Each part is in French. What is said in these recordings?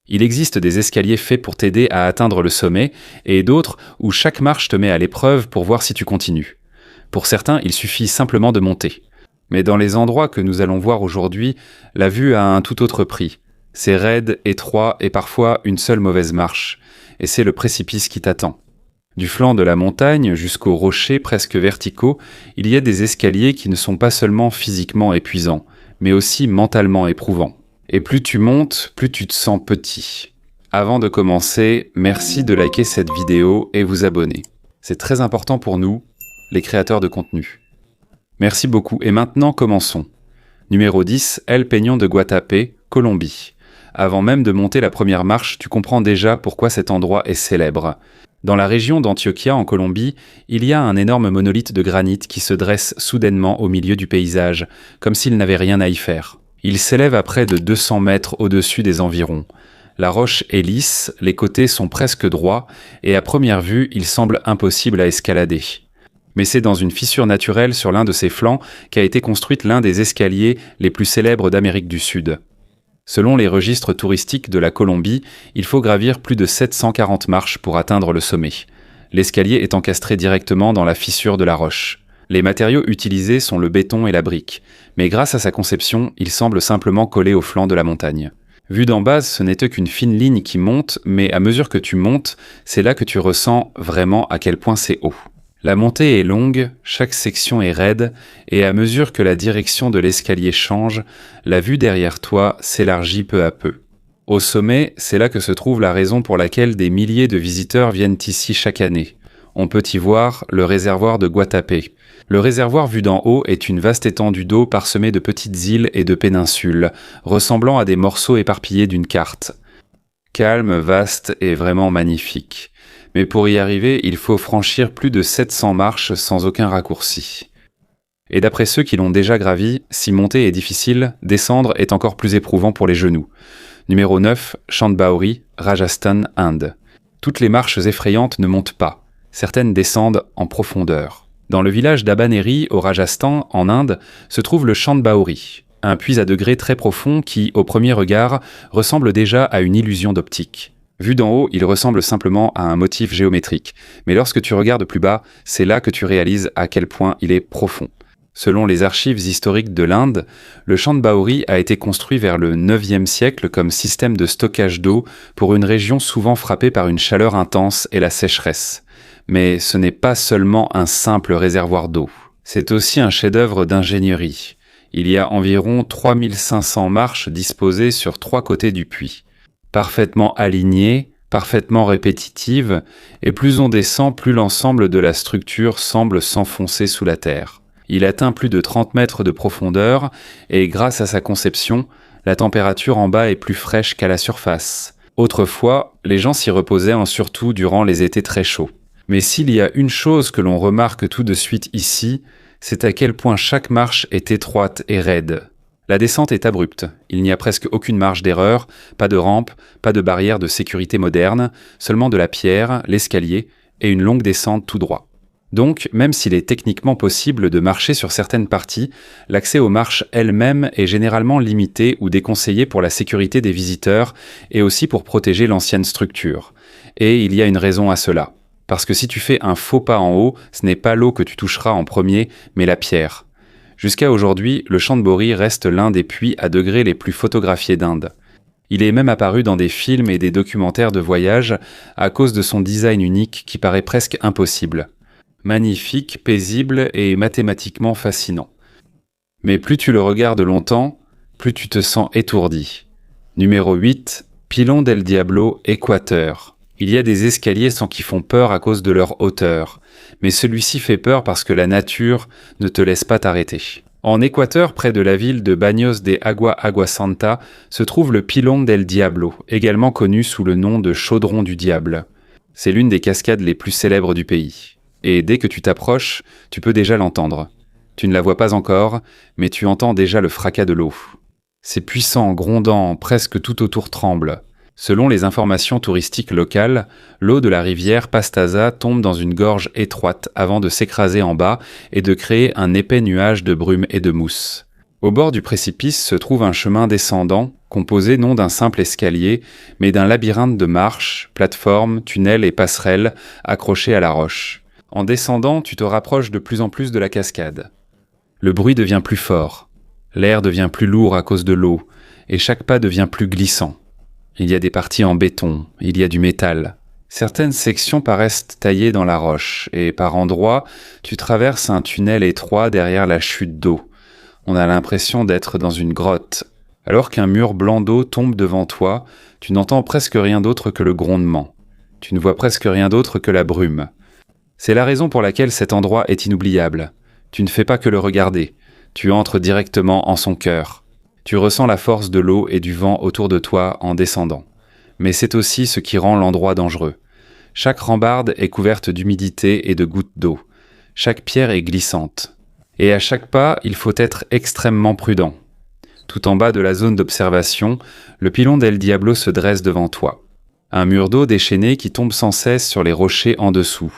Il existe des escaliers faits pour t'aider à atteindre le sommet et d'autres où chaque marche te met à l'épreuve pour voir si tu continues. Pour certains, il suffit simplement de monter. Mais dans les endroits que nous allons voir aujourd'hui, la vue a un tout autre prix. C'est raide, étroit et parfois une seule mauvaise marche. Et c'est le précipice qui t'attend. Du flanc de la montagne jusqu'aux rochers presque verticaux, il y a des escaliers qui ne sont pas seulement physiquement épuisants, mais aussi mentalement éprouvants. Et plus tu montes, plus tu te sens petit. Avant de commencer, merci de liker cette vidéo et vous abonner. C'est très important pour nous, les créateurs de contenu. Merci beaucoup et maintenant commençons. Numéro 10, El Peñón de Guatapé, Colombie. Avant même de monter la première marche, tu comprends déjà pourquoi cet endroit est célèbre. Dans la région d'Antioquia en Colombie, il y a un énorme monolithe de granit qui se dresse soudainement au milieu du paysage, comme s'il n'avait rien à y faire. Il s'élève à près de 200 mètres au-dessus des environs. La roche est lisse, les côtés sont presque droits, et à première vue, il semble impossible à escalader. Mais c'est dans une fissure naturelle sur l'un de ses flancs qu'a été construite l'un des escaliers les plus célèbres d'Amérique du Sud. Selon les registres touristiques de la Colombie, il faut gravir plus de 740 marches pour atteindre le sommet. L'escalier est encastré directement dans la fissure de la roche. Les matériaux utilisés sont le béton et la brique, mais grâce à sa conception, il semble simplement coller au flanc de la montagne. Vu d'en bas, ce n'était qu'une fine ligne qui monte, mais à mesure que tu montes, c'est là que tu ressens vraiment à quel point c'est haut. La montée est longue, chaque section est raide, et à mesure que la direction de l'escalier change, la vue derrière toi s'élargit peu à peu. Au sommet, c'est là que se trouve la raison pour laquelle des milliers de visiteurs viennent ici chaque année. On peut y voir le réservoir de Guatapé. Le réservoir vu d'en haut est une vaste étendue d'eau parsemée de petites îles et de péninsules, ressemblant à des morceaux éparpillés d'une carte. Calme, vaste et vraiment magnifique. Mais pour y arriver, il faut franchir plus de 700 marches sans aucun raccourci. Et d'après ceux qui l'ont déjà gravi, si monter est difficile, descendre est encore plus éprouvant pour les genoux. Numéro 9, Chand-Baori, Rajasthan, Inde. Toutes les marches effrayantes ne montent pas. Certaines descendent en profondeur. Dans le village d'Abaneri, au Rajasthan, en Inde, se trouve le Chand-Baori, un puits à degrés très profond qui, au premier regard, ressemble déjà à une illusion d'optique. Vu d'en haut, il ressemble simplement à un motif géométrique, mais lorsque tu regardes plus bas, c'est là que tu réalises à quel point il est profond. Selon les archives historiques de l'Inde, le Chand-Baori a été construit vers le IXe siècle comme système de stockage d'eau pour une région souvent frappée par une chaleur intense et la sécheresse. Mais ce n'est pas seulement un simple réservoir d'eau, c'est aussi un chef-d'œuvre d'ingénierie. Il y a environ 3500 marches disposées sur 3 côtés du puits. Parfaitement alignée, parfaitement répétitive, et plus on descend, plus l'ensemble de la structure semble s'enfoncer sous la terre. Il atteint plus de 30 mètres de profondeur, et grâce à sa conception, la température en bas est plus fraîche qu'à la surface. Autrefois, les gens s'y reposaient surtout durant les étés très chauds. Mais s'il y a une chose que l'on remarque tout de suite ici, c'est à quel point chaque marche est étroite et raide. La descente est abrupte, il n'y a presque aucune marge d'erreur, pas de rampe, pas de barrière de sécurité moderne, seulement de la pierre, l'escalier et une longue descente tout droit. Donc, même s'il est techniquement possible de marcher sur certaines parties, l'accès aux marches elles-mêmes est généralement limité ou déconseillé pour la sécurité des visiteurs et aussi pour protéger l'ancienne structure. Et il y a une raison à cela. Parce que si tu fais un faux pas en haut, ce n'est pas l'eau que tu toucheras en premier, mais la pierre. Jusqu'à aujourd'hui, le Chand-Baori reste l'un des puits à degrés les plus photographiés d'Inde. Il est même apparu dans des films et des documentaires de voyage à cause de son design unique qui paraît presque impossible. Magnifique, paisible et mathématiquement fascinant. Mais plus tu le regardes longtemps, plus tu te sens étourdi. Numéro 8, Pilón del Diablo, Équateur. Il y a des escaliers qui font peur à cause de leur hauteur, mais celui-ci fait peur parce que la nature ne te laisse pas t'arrêter. En Équateur, près de la ville de Baños de Agua Santa, se trouve le Pilón del Diablo, également connu sous le nom de Chaudron du Diable. C'est l'une des cascades les plus célèbres du pays. Et dès que tu t'approches, tu peux déjà l'entendre. Tu ne la vois pas encore, mais tu entends déjà le fracas de l'eau. C'est puissant, grondant, presque tout autour tremble. Selon les informations touristiques locales, l'eau de la rivière Pastaza tombe dans une gorge étroite avant de s'écraser en bas et de créer un épais nuage de brume et de mousse. Au bord du précipice se trouve un chemin descendant, composé non d'un simple escalier, mais d'un labyrinthe de marches, plateformes, tunnels et passerelles accrochés à la roche. En descendant, tu te rapproches de plus en plus de la cascade. Le bruit devient plus fort, l'air devient plus lourd à cause de l'eau, et chaque pas devient plus glissant. Il y a des parties en béton, il y a du métal. Certaines sections paraissent taillées dans la roche, et par endroits, tu traverses un tunnel étroit derrière la chute d'eau. On a l'impression d'être dans une grotte. Alors qu'un mur blanc d'eau tombe devant toi, tu n'entends presque rien d'autre que le grondement. Tu ne vois presque rien d'autre que la brume. C'est la raison pour laquelle cet endroit est inoubliable. Tu ne fais pas que le regarder, tu entres directement en son cœur. Tu ressens la force de l'eau et du vent autour de toi en descendant. Mais c'est aussi ce qui rend l'endroit dangereux. Chaque rambarde est couverte d'humidité et de gouttes d'eau. Chaque pierre est glissante. Et à chaque pas, il faut être extrêmement prudent. Tout en bas de la zone d'observation, le pilon d'El Diablo se dresse devant toi. Un mur d'eau déchaîné qui tombe sans cesse sur les rochers en dessous.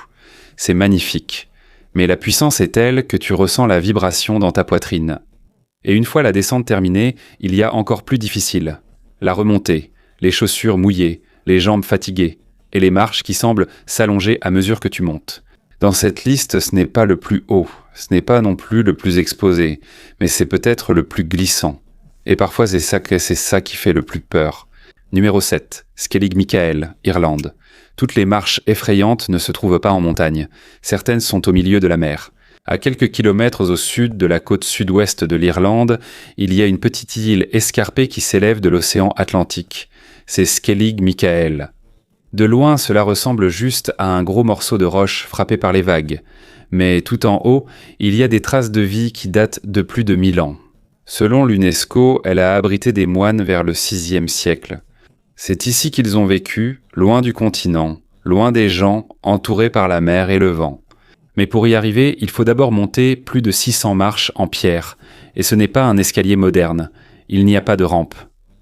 C'est magnifique. Mais la puissance est telle que tu ressens la vibration dans ta poitrine. Et une fois la descente terminée, il y a encore plus difficile. La remontée, les chaussures mouillées, les jambes fatiguées, et les marches qui semblent s'allonger à mesure que tu montes. Dans cette liste, ce n'est pas le plus haut, ce n'est pas non plus le plus exposé, mais c'est peut-être le plus glissant. Et parfois c'est ça qui fait le plus peur. Numéro 7, Skellig Michael, Irlande. Toutes les marches effrayantes ne se trouvent pas en montagne. Certaines sont au milieu de la mer. À quelques kilomètres au sud de la côte sud-ouest de l'Irlande, il y a une petite île escarpée qui s'élève de l'océan Atlantique. C'est Skellig Michael. De loin, cela ressemble juste à un gros morceau de roche frappé par les vagues. Mais tout en haut, il y a des traces de vie qui datent de plus de 1000 ans. Selon l'UNESCO, elle a abrité des moines vers le VIe siècle. C'est ici qu'ils ont vécu, loin du continent, loin des gens, entourés par la mer et le vent. Mais pour y arriver, il faut d'abord monter plus de 600 marches en pierre, et ce n'est pas un escalier moderne. Il n'y a pas de rampe,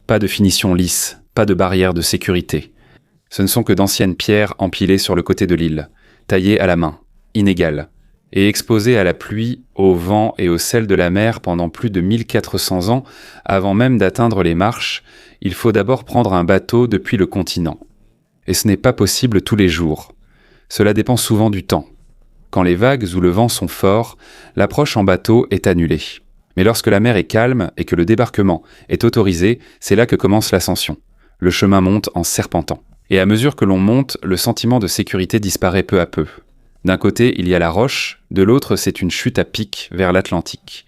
pas de finition lisse, pas de barrière de sécurité. Ce ne sont que d'anciennes pierres empilées sur le côté de l'île, taillées à la main, inégales, et exposées à la pluie, au vent et au sel de la mer pendant plus de 1400 ans, avant même d'atteindre les marches, il faut d'abord prendre un bateau depuis le continent. Et ce n'est pas possible tous les jours. Cela dépend souvent du temps. Quand les vagues ou le vent sont forts, l'approche en bateau est annulée. Mais lorsque la mer est calme et que le débarquement est autorisé, c'est là que commence l'ascension. Le chemin monte en serpentant. Et à mesure que l'on monte, le sentiment de sécurité disparaît peu à peu. D'un côté, il y a la roche, de l'autre, c'est une chute à pic vers l'Atlantique.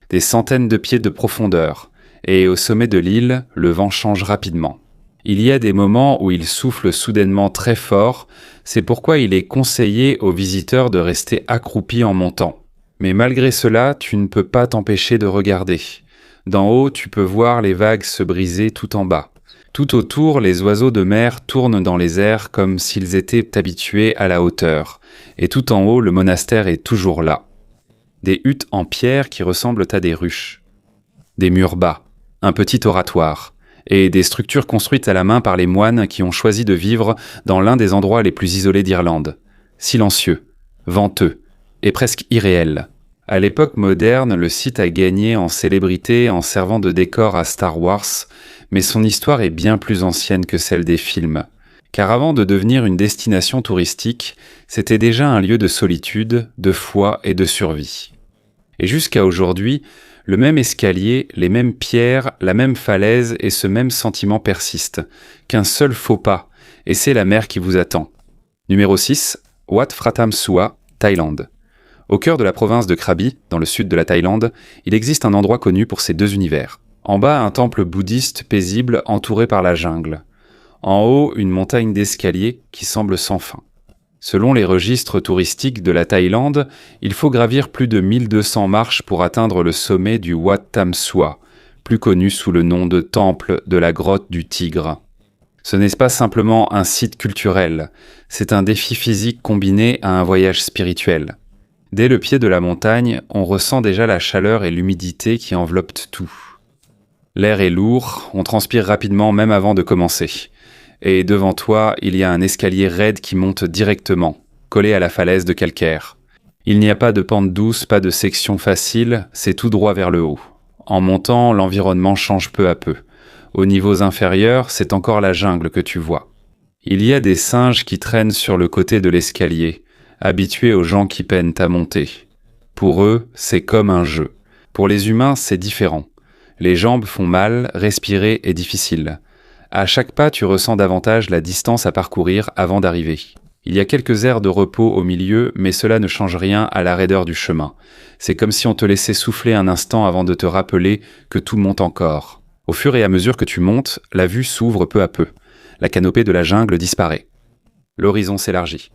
Des centaines de pieds de profondeur, et au sommet de l'île, le vent change rapidement. Il y a des moments où il souffle soudainement très fort, c'est pourquoi il est conseillé aux visiteurs de rester accroupis en montant. Mais malgré cela, tu ne peux pas t'empêcher de regarder. D'en haut, tu peux voir les vagues se briser tout en bas. Tout autour, les oiseaux de mer tournent dans les airs comme s'ils étaient habitués à la hauteur. Et tout en haut, le monastère est toujours là. Des huttes en pierre qui ressemblent à des ruches. Des murs bas, un petit oratoire, et des structures construites à la main par les moines qui ont choisi de vivre dans l'un des endroits les plus isolés d'Irlande. Silencieux, venteux, et presque irréel. À l'époque moderne, le site a gagné en célébrité en servant de décor à Star Wars, mais son histoire est bien plus ancienne que celle des films. Car avant de devenir une destination touristique, c'était déjà un lieu de solitude, de foi et de survie. Et jusqu'à aujourd'hui, le même escalier, les mêmes pierres, la même falaise et ce même sentiment persistent. Qu'un seul faux pas, et c'est la mer qui vous attend. Numéro 6, Wat Phra Sua, Thaïlande. Au cœur de la province de Krabi, dans le sud de la Thaïlande, il existe un endroit connu pour ces deux univers. En bas, un temple bouddhiste paisible entouré par la jungle. En haut, une montagne d'escaliers qui semble sans fin. Selon les registres touristiques de la Thaïlande, il faut gravir plus de 1200 marches pour atteindre le sommet du Wat Tham Sua, plus connu sous le nom de temple de la grotte du tigre. Ce n'est pas simplement un site culturel, c'est un défi physique combiné à un voyage spirituel. Dès le pied de la montagne, on ressent déjà la chaleur et l'humidité qui enveloppent tout. L'air est lourd, on transpire rapidement même avant de commencer. Et devant toi, il y a un escalier raide qui monte directement, collé à la falaise de calcaire. Il n'y a pas de pente douce, pas de section facile, c'est tout droit vers le haut. En montant, l'environnement change peu à peu. Aux niveaux inférieurs, c'est encore la jungle que tu vois. Il y a des singes qui traînent sur le côté de l'escalier, habitués aux gens qui peinent à monter. Pour eux, c'est comme un jeu. Pour les humains, c'est différent. Les jambes font mal, respirer est difficile. À chaque pas, tu ressens davantage la distance à parcourir avant d'arriver. Il y a quelques aires de repos au milieu, mais cela ne change rien à la raideur du chemin. C'est comme si on te laissait souffler un instant avant de te rappeler que tout monte encore. Au fur et à mesure que tu montes, la vue s'ouvre peu à peu. La canopée de la jungle disparaît. L'horizon s'élargit.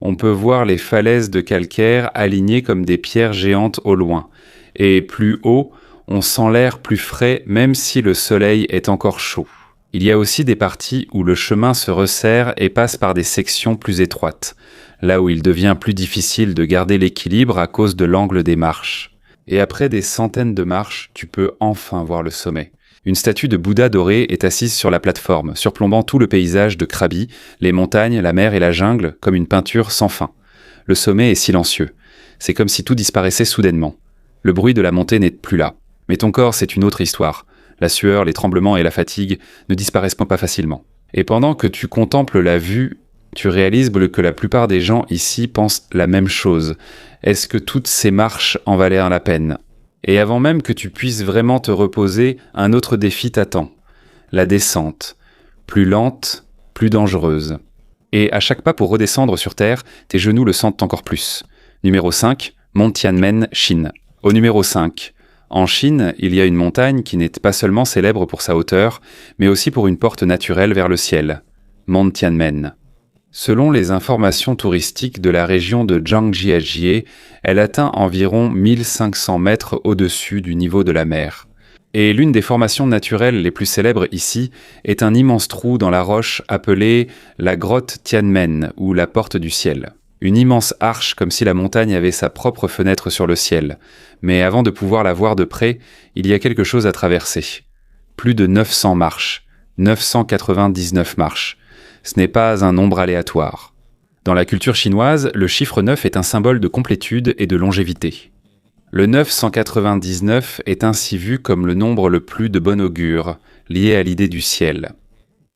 On peut voir les falaises de calcaire alignées comme des pierres géantes au loin. Et plus haut, on sent l'air plus frais même si le soleil est encore chaud. Il y a aussi des parties où le chemin se resserre et passe par des sections plus étroites, là où il devient plus difficile de garder l'équilibre à cause de l'angle des marches. Et après des centaines de marches, tu peux enfin voir le sommet. Une statue de Bouddha doré est assise sur la plateforme, surplombant tout le paysage de Krabi, les montagnes, la mer et la jungle, comme une peinture sans fin. Le sommet est silencieux. C'est comme si tout disparaissait soudainement. Le bruit de la montée n'est plus là. Mais ton corps, c'est une autre histoire. La sueur, les tremblements et la fatigue ne disparaissent pas facilement. Et pendant que tu contemples la vue, tu réalises que la plupart des gens ici pensent la même chose. Est-ce que toutes ces marches en valaient la peine ? Et avant même que tu puisses vraiment te reposer, un autre défi t'attend. La descente. Plus lente, plus dangereuse. Et à chaque pas pour redescendre sur Terre, tes genoux le sentent encore plus. Numéro 5, Mont Tianmen, Chine. Au numéro 5, en Chine, il y a une montagne qui n'est pas seulement célèbre pour sa hauteur, mais aussi pour une porte naturelle vers le ciel. Mont Tianmen. Selon les informations touristiques de la région de Zhangjiajie, elle atteint environ 1500 mètres au-dessus du niveau de la mer. Et l'une des formations naturelles les plus célèbres ici est un immense trou dans la roche appelé la grotte Tianmen, ou la porte du ciel. Une immense arche comme si la montagne avait sa propre fenêtre sur le ciel. Mais avant de pouvoir la voir de près, il y a quelque chose à traverser. Plus de 900 marches. 999 marches. Ce n'est pas un nombre aléatoire. Dans la culture chinoise, le chiffre 9 est un symbole de complétude et de longévité. Le 999 est ainsi vu comme le nombre le plus de bon augure, lié à l'idée du ciel.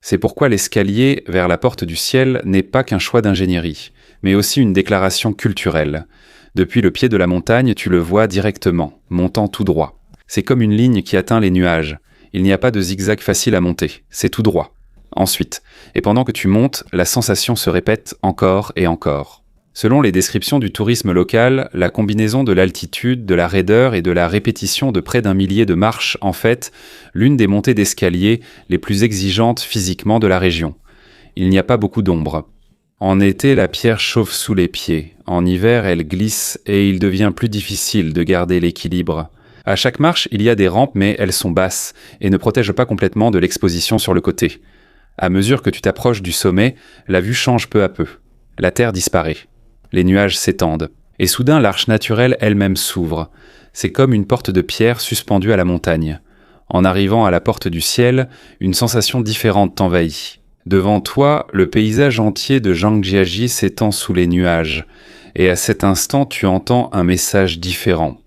C'est pourquoi l'escalier vers la porte du ciel n'est pas qu'un choix d'ingénierie, mais aussi une déclaration culturelle. Depuis le pied de la montagne, tu le vois directement, montant tout droit. C'est comme une ligne qui atteint les nuages. Il n'y a pas de zigzag facile à monter, c'est tout droit. Ensuite, et pendant que tu montes, la sensation se répète encore et encore. Selon les descriptions du tourisme local, la combinaison de l'altitude, de la raideur et de la répétition de près d'1 millier de marches en fait l'une des montées d'escalier les plus exigeantes physiquement de la région. Il n'y a pas beaucoup d'ombre. En été, la pierre chauffe sous les pieds. En hiver, elle glisse et il devient plus difficile de garder l'équilibre. À chaque marche, il y a des rampes mais elles sont basses et ne protègent pas complètement de l'exposition sur le côté. À mesure que tu t'approches du sommet, la vue change peu à peu. La terre disparaît. Les nuages s'étendent. Et soudain, l'arche naturelle elle-même s'ouvre. C'est comme une porte de pierre suspendue à la montagne. En arrivant à la porte du ciel, une sensation différente t'envahit. Devant toi, le paysage entier de Zhangjiajie s'étend sous les nuages. Et à cet instant, tu entends un message différent.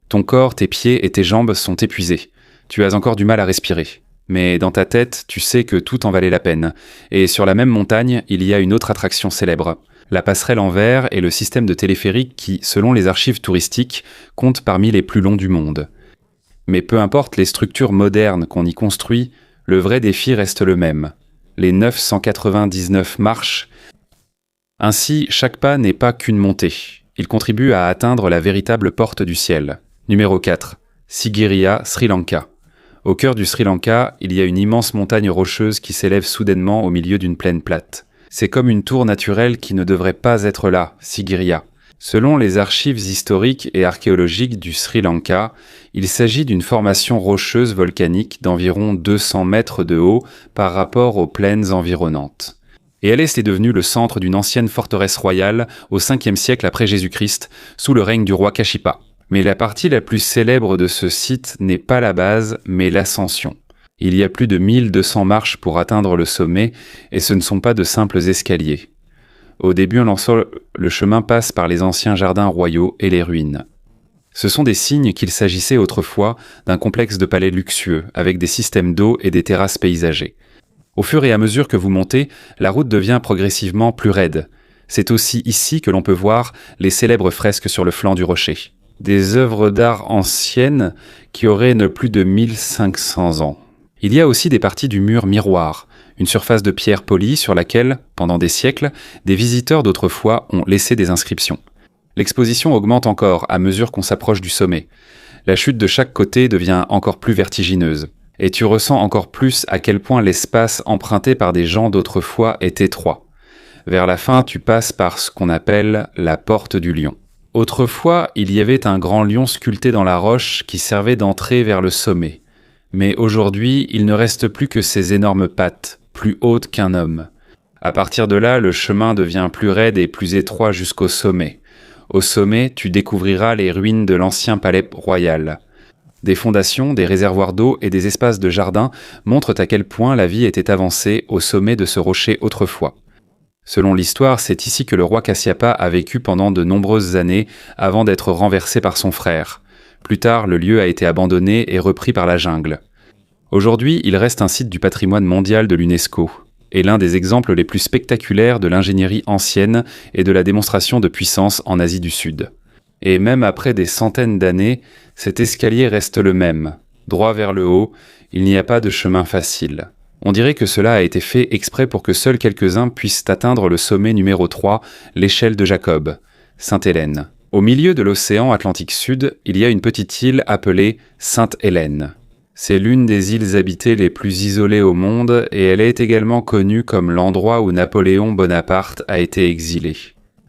Ton corps, tes pieds et tes jambes sont épuisés. Tu as encore du mal à respirer. Mais dans ta tête, tu sais que tout en valait la peine. Et sur la même montagne, il y a une autre attraction célèbre. La passerelle en verre et le système de téléphérique qui, selon les archives touristiques, compte parmi les plus longs du monde. Mais peu importe les structures modernes qu'on y construit, le vrai défi reste le même. Les 999 marches. Ainsi, chaque pas n'est pas qu'une montée. Il contribue à atteindre la véritable porte du ciel. Numéro 4. Sigiriya, Sri Lanka. Au cœur du Sri Lanka, il y a une immense montagne rocheuse qui s'élève soudainement au milieu d'une plaine plate. C'est comme une tour naturelle qui ne devrait pas être là, Sigiriya. Selon les archives historiques et archéologiques du Sri Lanka, il s'agit d'une formation rocheuse volcanique d'environ 200 mètres de haut par rapport aux plaines environnantes. Et elle est devenue le centre d'une ancienne forteresse royale au 5e siècle après Jésus-Christ, sous le règne du roi Kashipa. Mais la partie la plus célèbre de ce site n'est pas la base, mais l'ascension. Il y a plus de 1200 marches pour atteindre le sommet, et ce ne sont pas de simples escaliers. Au début, le chemin passe par les anciens jardins royaux et les ruines. Ce sont des signes qu'il s'agissait autrefois d'un complexe de palais luxueux, avec des systèmes d'eau et des terrasses paysagées. Au fur et à mesure que vous montez, la route devient progressivement plus raide. C'est aussi ici que l'on peut voir les célèbres fresques sur le flanc du rocher. Des œuvres d'art anciennes qui auraient ne plus de 1500 ans. Il y a aussi des parties du mur miroir, une surface de pierre polie sur laquelle, pendant des siècles, des visiteurs d'autrefois ont laissé des inscriptions. L'exposition augmente encore à mesure qu'on s'approche du sommet. La chute de chaque côté devient encore plus vertigineuse. Et tu ressens encore plus à quel point l'espace emprunté par des gens d'autrefois est étroit. Vers la fin, tu passes par ce qu'on appelle la porte du lion. Autrefois, il y avait un grand lion sculpté dans la roche qui servait d'entrée vers le sommet. Mais aujourd'hui, il ne reste plus que ses énormes pattes, plus hautes qu'un homme. À partir de là, le chemin devient plus raide et plus étroit jusqu'au sommet. Au sommet, tu découvriras les ruines de l'ancien palais royal. Des fondations, des réservoirs d'eau et des espaces de jardin montrent à quel point la vie était avancée au sommet de ce rocher autrefois. Selon l'histoire, c'est ici que le roi Kasyapa a vécu pendant de nombreuses années avant d'être renversé par son frère. Plus tard, le lieu a été abandonné et repris par la jungle. Aujourd'hui, il reste un site du patrimoine mondial de l'UNESCO et l'un des exemples les plus spectaculaires de l'ingénierie ancienne et de la démonstration de puissance en Asie du Sud. Et même après des centaines d'années, cet escalier reste le même. Droit vers le haut, il n'y a pas de chemin facile. On dirait que cela a été fait exprès pour que seuls quelques-uns puissent atteindre le sommet numéro 3, l'échelle de Jacob, Sainte-Hélène. Au milieu de l'océan Atlantique Sud, il y a une petite île appelée Sainte-Hélène. C'est l'une des îles habitées les plus isolées au monde et elle est également connue comme l'endroit où Napoléon Bonaparte a été exilé.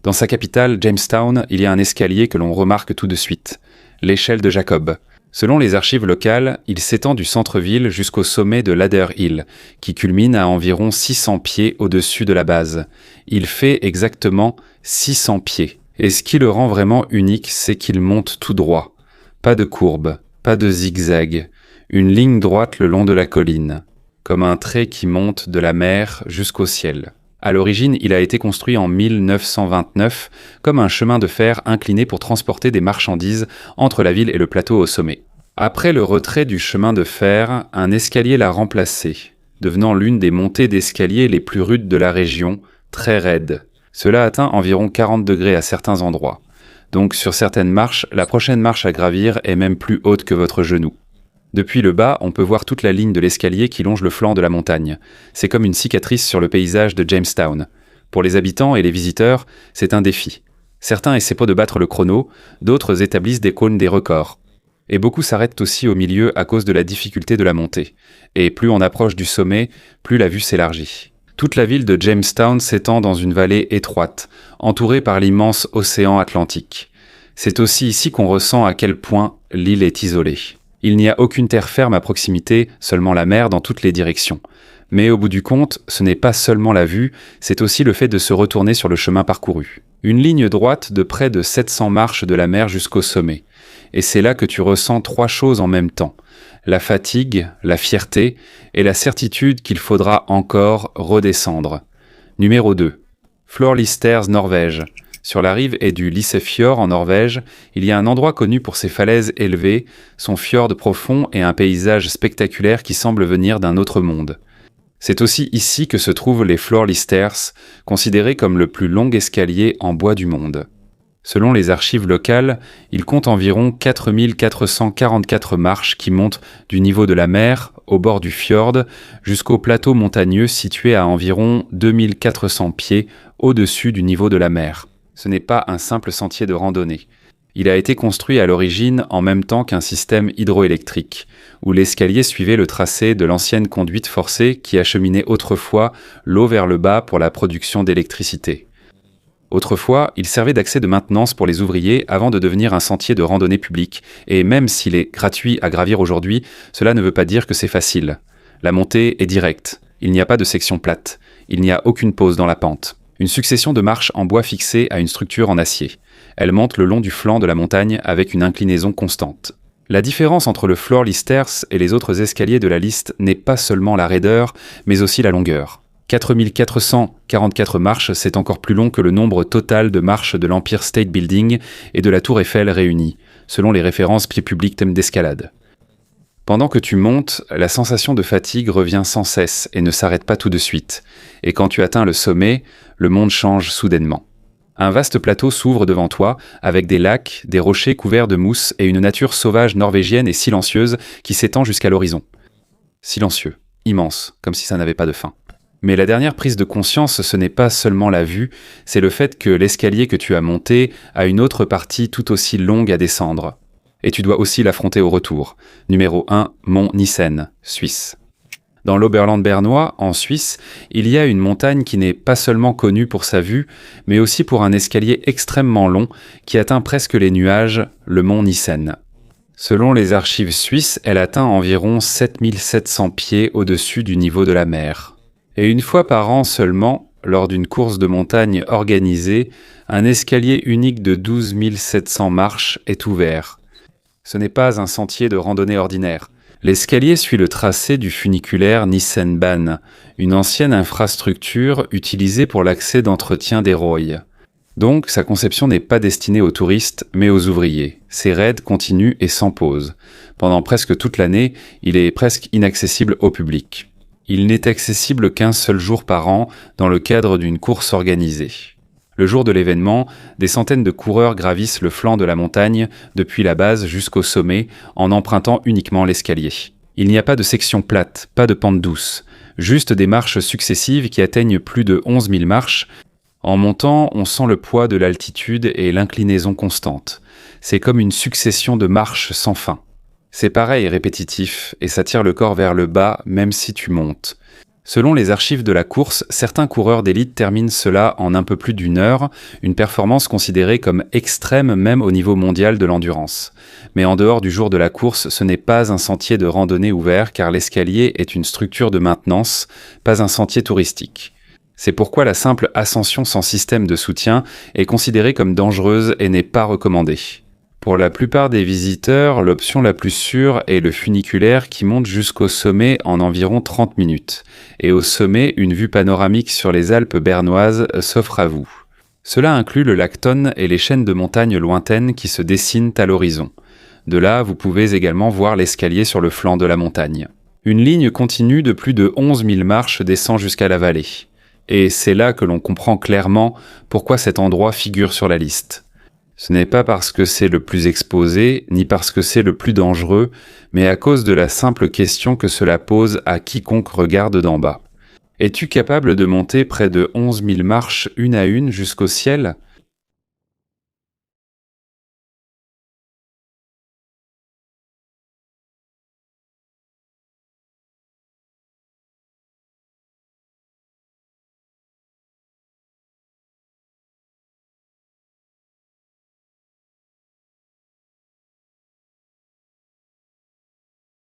Dans sa capitale, Jamestown, il y a un escalier que l'on remarque tout de suite, l'échelle de Jacob. Selon les archives locales, il s'étend du centre-ville jusqu'au sommet de Ladder Hill, qui culmine à environ 600 pieds au-dessus de la base. Il fait exactement 600 pieds. Et ce qui le rend vraiment unique, c'est qu'il monte tout droit. Pas de courbe, pas de zigzag. Une ligne droite le long de la colline, comme un trait qui monte de la mer jusqu'au ciel. À l'origine, il a été construit en 1929 comme un chemin de fer incliné pour transporter des marchandises entre la ville et le plateau au sommet. Après le retrait du chemin de fer, un escalier l'a remplacé, devenant l'une des montées d'escalier les plus rudes de la région, très raide. Cela atteint environ 40 degrés à certains endroits. Donc sur certaines marches, la prochaine marche à gravir est même plus haute que votre genou. Depuis le bas, on peut voir toute la ligne de l'escalier qui longe le flanc de la montagne. C'est comme une cicatrice sur le paysage de Jamestown. Pour les habitants et les visiteurs, c'est un défi. Certains essaient pas de battre le chrono, d'autres établissent des cônes des records. Et beaucoup s'arrêtent aussi au milieu à cause de la difficulté de la montée. Et plus on approche du sommet, plus la vue s'élargit. Toute la ville de Jamestown s'étend dans une vallée étroite, entourée par l'immense océan Atlantique. C'est aussi ici qu'on ressent à quel point l'île est isolée. Il n'y a aucune terre ferme à proximité, seulement la mer dans toutes les directions. Mais au bout du compte, ce n'est pas seulement la vue, c'est aussi le fait de se retourner sur le chemin parcouru. Une ligne droite de près de 700 marches de la mer jusqu'au sommet. Et c'est là que tu ressens 3 choses en même temps. La fatigue, la fierté et la certitude qu'il faudra encore redescendre. Numéro 2. Florlisters, Norvège. Sur la rive et du Lysefjord en Norvège, il y a un endroit connu pour ses falaises élevées, son fjord profond et un paysage spectaculaire qui semble venir d'un autre monde. C'est aussi ici que se trouvent les Florlisters, considérés comme le plus long escalier en bois du monde. Selon les archives locales, il compte environ 4444 marches qui montent du niveau de la mer, au bord du fjord, jusqu'au plateau montagneux situé à environ 2400 pieds au-dessus du niveau de la mer. Ce n'est pas un simple sentier de randonnée. Il a été construit à l'origine en même temps qu'un système hydroélectrique, où l'escalier suivait le tracé de l'ancienne conduite forcée qui acheminait autrefois l'eau vers le bas pour la production d'électricité. Autrefois, il servait d'accès de maintenance pour les ouvriers avant de devenir un sentier de randonnée publique, et même s'il est gratuit à gravir aujourd'hui, cela ne veut pas dire que c'est facile. La montée est directe, il n'y a pas de section plate, il n'y a aucune pause dans la pente. Une succession de marches en bois fixées à une structure en acier. Elle monte le long du flanc de la montagne avec une inclinaison constante. La différence entre le Florlisters et les autres escaliers de la liste n'est pas seulement la raideur, mais aussi la longueur. 4444 marches, c'est encore plus long que le nombre total de marches de l'Empire State Building et de la Tour Eiffel réunies, selon les références pieds publics thème d'escalade. Pendant que tu montes, la sensation de fatigue revient sans cesse et ne s'arrête pas tout de suite. Et quand tu atteins le sommet, le monde change soudainement. Un vaste plateau s'ouvre devant toi, avec des lacs, des rochers couverts de mousse et une nature sauvage norvégienne et silencieuse qui s'étend jusqu'à l'horizon. Silencieux, immense, comme si ça n'avait pas de fin. Mais la dernière prise de conscience, ce n'est pas seulement la vue, c'est le fait que l'escalier que tu as monté a une autre partie tout aussi longue à descendre. Et tu dois aussi l'affronter au retour. Numéro 1, Mont Nissen, Suisse. Dans l'Oberland bernois, en Suisse, il y a une montagne qui n'est pas seulement connue pour sa vue, mais aussi pour un escalier extrêmement long qui atteint presque les nuages, le mont Nissen. Selon les archives suisses, elle atteint environ 7700 pieds au-dessus du niveau de la mer. Et une fois par an seulement, lors d'une course de montagne organisée, un escalier unique de 12 700 marches est ouvert. Ce n'est pas un sentier de randonnée ordinaire. L'escalier suit le tracé du funiculaire Nissenbahn, une ancienne infrastructure utilisée pour l'accès d'entretien des rails. Donc, sa conception n'est pas destinée aux touristes, mais aux ouvriers. Ses raids continuent et sans pause. Pendant presque toute l'année, il est presque inaccessible au public. Il n'est accessible qu'un seul jour par an dans le cadre d'une course organisée. Le jour de l'événement, des centaines de coureurs gravissent le flanc de la montagne depuis la base jusqu'au sommet en empruntant uniquement l'escalier. Il n'y a pas de section plate, pas de pente douce, juste des marches successives qui atteignent plus de 11 000 marches. En montant, on sent le poids de l'altitude et l'inclinaison constante. C'est comme une succession de marches sans fin. C'est pareil et répétitif, et ça tire le corps vers le bas même si tu montes. Selon les archives de la course, certains coureurs d'élite terminent cela en un peu plus d'une heure, une performance considérée comme extrême même au niveau mondial de l'endurance. Mais en dehors du jour de la course, ce n'est pas un sentier de randonnée ouvert car l'escalier est une structure de maintenance, pas un sentier touristique. C'est pourquoi la simple ascension sans système de soutien est considérée comme dangereuse et n'est pas recommandée. Pour la plupart des visiteurs, l'option la plus sûre est le funiculaire qui monte jusqu'au sommet en environ 30 minutes. Et au sommet, une vue panoramique sur les Alpes bernoises s'offre à vous. Cela inclut le lac Thon et les chaînes de montagnes lointaines qui se dessinent à l'horizon. De là, vous pouvez également voir l'escalier sur le flanc de la montagne. Une ligne continue de plus de 11 000 marches descend jusqu'à la vallée. Et c'est là que l'on comprend clairement pourquoi cet endroit figure sur la liste. Ce n'est pas parce que c'est le plus exposé, ni parce que c'est le plus dangereux, mais à cause de la simple question que cela pose à quiconque regarde d'en bas. Es-tu capable de monter près de 11 000 marches une à une jusqu'au ciel ?